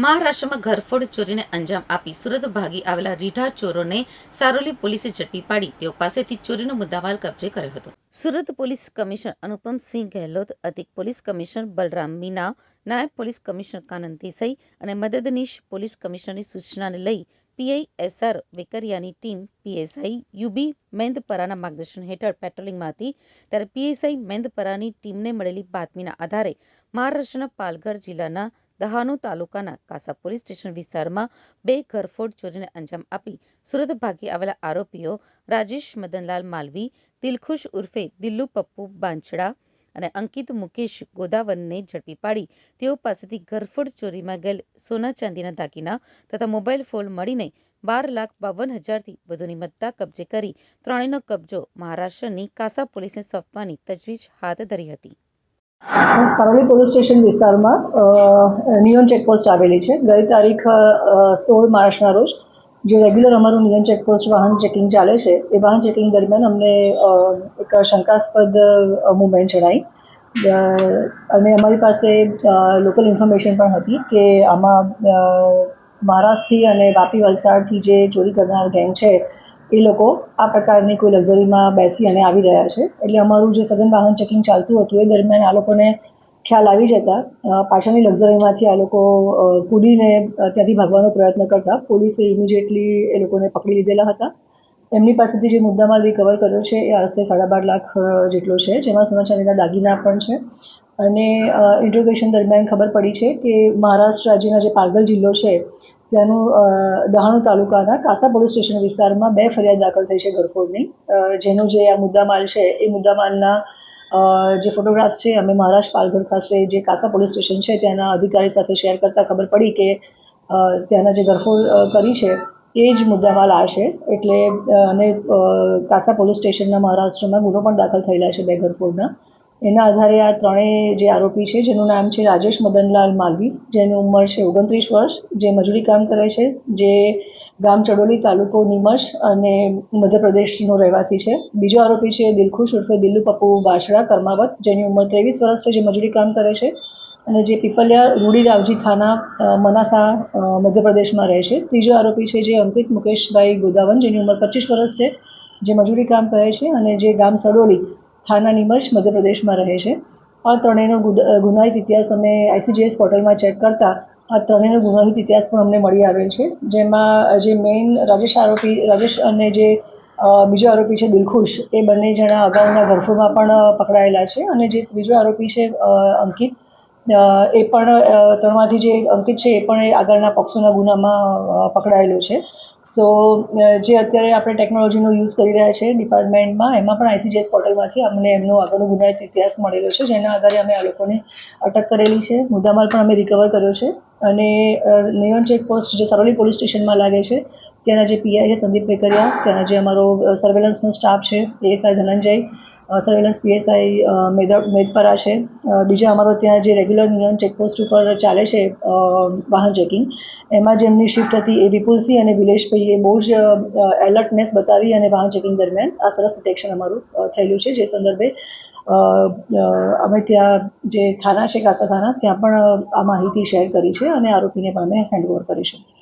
મહારાષ્ટ્રમાં ઘરફોડ ચોરીને અંજામ આપી સુરત ભાગી આવેલા રીઢા ચોરોને સારોલી પોલીસે ઝડપી પાડી તેઓ પાસેથી ચોરીનો મુદ્દામાલ કબજે કર્યો હતો. સુરત પોલીસ કમિશનર અનુપમસિંહ ગેહલોત, અધિક પોલીસ કમિશનર બલરામ મીના, નાયબ પોલીસ કમિશનર કાનન દેસાઈ અને મદદનીશ પોલીસ કમિશનરની સૂચનાને લઈ પીઆઈ એસઆર વેકરિયાની ટીમ પીએસઆઈ યુબી મેંદપરાના માર્ગદર્શન હેઠળ પેટ્રોલિંગમાં હતી ત્યારે પીએસઆઈ મેંદપરાની ટીમને મળેલી બાતમીના આધારે મહારાષ્ટ્રના પાલઘર જિલ્લાના દહાનુ તાલુકાના કાસા પોલીસ સ્ટેશન વિસ્તારમાં 2 ઘરફોડ ચોરીને અંજામ આપી સુરત ભાગી આવેલા આરોપીઓ રાજેશ મદનલાલ માલવી, દિલખુશ ઉર્ફે દિલ્લુ પપ્પુ બાંછડા અને અંકિત મુકેશ ગોદાવનને ઝડપી પાડી તેઓ પાસેથી ઘરફોડ ચોરીમાં ગયેલ સોના ચાંદીના દાગીના તથા મોબાઈલ ફોન મળીને 12,52,000થી વધુની મત્તા કબજે કરી ત્રણેયનો કબજો મહારાષ્ટ્રની કાસા પોલીસને સોંપવાની તજવીજ હાથ ધરી હતી. સારોલી પોલીસ સ્ટેશન વિસ્તારમાં નિયોન ચેકપોસ્ટ આવેલી છે. ગઈ તારીખ 16 માર્ચના રોજ જે રેગ્યુલર અમારું નિયોન ચેકપોસ્ટ વાહન ચેકિંગ ચાલે છે એ વાહન ચેકિંગ દરમિયાન અમને એક શંકાસ્પદ મૂવમેન્ટ જણાઈ અને અમારી પાસે લોકલ ઇન્ફોર્મેશન પણ હતી કે આમાં મહારાષ્ટ્રથી અને વાપી વલસાડથી જે ચોરી કરનાર ગેંગ છે એ લોકો આ પ્રકારની કોઈ લક્ઝરીમાં બેસી અને આવી રહ્યા છે. એટલે અમારું જે સઘન વાહન ચેકિંગ ચાલતું હતું એ દરમિયાન આ લોકોને ખ્યાલ આવી જતા પાછળની લક્ઝરીમાંથી આ લોકો કૂદીને ત્યાંથી ભાગવાનો પ્રયત્ન કરતા પોલીસે ઇમિડિયેટલી એ લોકોને પકડી લીધેલા હતા. એમની પાસેથી જે મુદ્દામાલ રિકવર કર્યો છે એ આશરે 12.5 લાખ જેટલો છે, જેમાં સોના ચાંદીના દાગીના પણ છે. અને ઇન્ટ્રોગેશન દરમિયાન ખબર પડી છે કે મહારાષ્ટ્ર રાજ્યના જે પાલઘર જિલ્લો છે ત્યાંનું દહાણુ તાલુકાના કાસા પોલીસ સ્ટેશન વિસ્તારમાં 2 ફરિયાદ દાખલ થઈ છે ઘરફોડની. જેનો જે આ મુદ્દામાલ છે એ મુદ્દામાલના જે ફોટોગ્રાફ્સ છે અમે મહારાષ્ટ્ર પાલઘર ખાતે જે કાસા પોલીસ સ્ટેશન છે ત્યાંના અધિકારી સાથે શેર કરતાં ખબર પડી કે ત્યાંના જે ઘરફોડ કરી છે એ જ મુદ્દામાલ આ છે. એટલે અને કાસા પોલીસ સ્ટેશનના મહારાષ્ટ્રમાં ગુનો પણ દાખલ થયેલા છે 2 ઘરફોડના. એના આધારે આ ત્રણેય જે આરોપી છે જેનું નામ છે રાજેશ મદનલાલ માલવી, જેની ઉંમર છે 29 વર્ષ, જે મજૂરી કામ કરે છે, જે ગામ ચડોલી, તાલુકો નીમચ અને મધ્યપ્રદેશનો રહેવાસી છે. બીજો આરોપી છે દિલખુશ ઉર્ફે દિલ્લુ પપ્પુ બાંછડા કર્માવત, જેની ઉંમર 23 વર્ષ છે, જે મજૂરી કામ કરે છે અને જે પીપલિયા રૂડીરાવજી થાના મનાસા મધ્યપ્રદેશમાં રહે છે. ત્રીજો આરોપી છે જે અંકિત મુકેશભાઈ ગોદાવન, જેની ઉંમર 25 વર્ષ છે, જે મજૂરી કામ કરે છે અને જે ગામ સડોલી થાના નીમચ મધ્યપ્રદેશમાં રહે છે. આ ત્રણેયનો ગુનાહિત ઇતિહાસ અમે આઈસીજીએસ પોર્ટલમાં ચેક કરતા આ ત્રણેયનો ગુનાહિત ઇતિહાસ પણ અમને મળી આવેલ છે. જેમાં જે મેઇન રાજેશ અને જે બીજો આરોપી છે દિલખુશ, એ બંને જણા અગાઉના ઘરફોડમાં પણ પકડાયેલા છે. અને જે ત્રીજો આરોપી છે અંકિત, એ પણ ત્રણમાંથી જે અંકિત છે એ પણ આગળના પોક્સોના ગુનામાં પકડાયેલો છે. સો જે અત્યારે આપણે ટેકનોલોજીનો યુઝ કરી રહ્યા છે ડિપાર્ટમેન્ટમાં, એમાં પણ આઈસીજીએસ પોર્ટલમાંથી અમને એમનો આગળનો ગુનાહિત ઇતિહાસ મળેલો છે, જેના આધારે અમે આ લોકોને અટક કરેલી છે. મુદ્દામાલ પણ અમે રિકવર કર્યો છે. અને નિયોન ચેકપોસ્ટ જે સારોલી પોલીસ સ્ટેશનમાં લાગે છે ત્યાંના જે પીઆઈ છે સંદીપ વેકરિયા, ત્યાંના જે અમારો સર્વેલન્સનો સ્ટાફ છે એએસઆઈ ધનંજય, સર્વેલન્સ પીએસઆઈ મેદપરા છે, બીજા અમારો ત્યાં જે રેગ્યુલર નિયોન ચેકપોસ્ટ ઉપર ચાલે છે વાહન ચેકિંગ, એમાં જે એમની શિફ્ટ હતી એ વિપુલસિંહ અને વિલેશભાઈએ બહુ જ એલર્ટનેસ બતાવી અને વાહન ચેકિંગ દરમિયાન આ સરસ ડિટેક્શન અમારું થયેલું છે. જે સંદર્ભે અમે ત્યાં જે થાના છે કાસા થાના, ત્યાં પણ આ માહિતી શેર કરી છે અને આરોપીને પણ અમે હેન્ડઓવર કરીશું.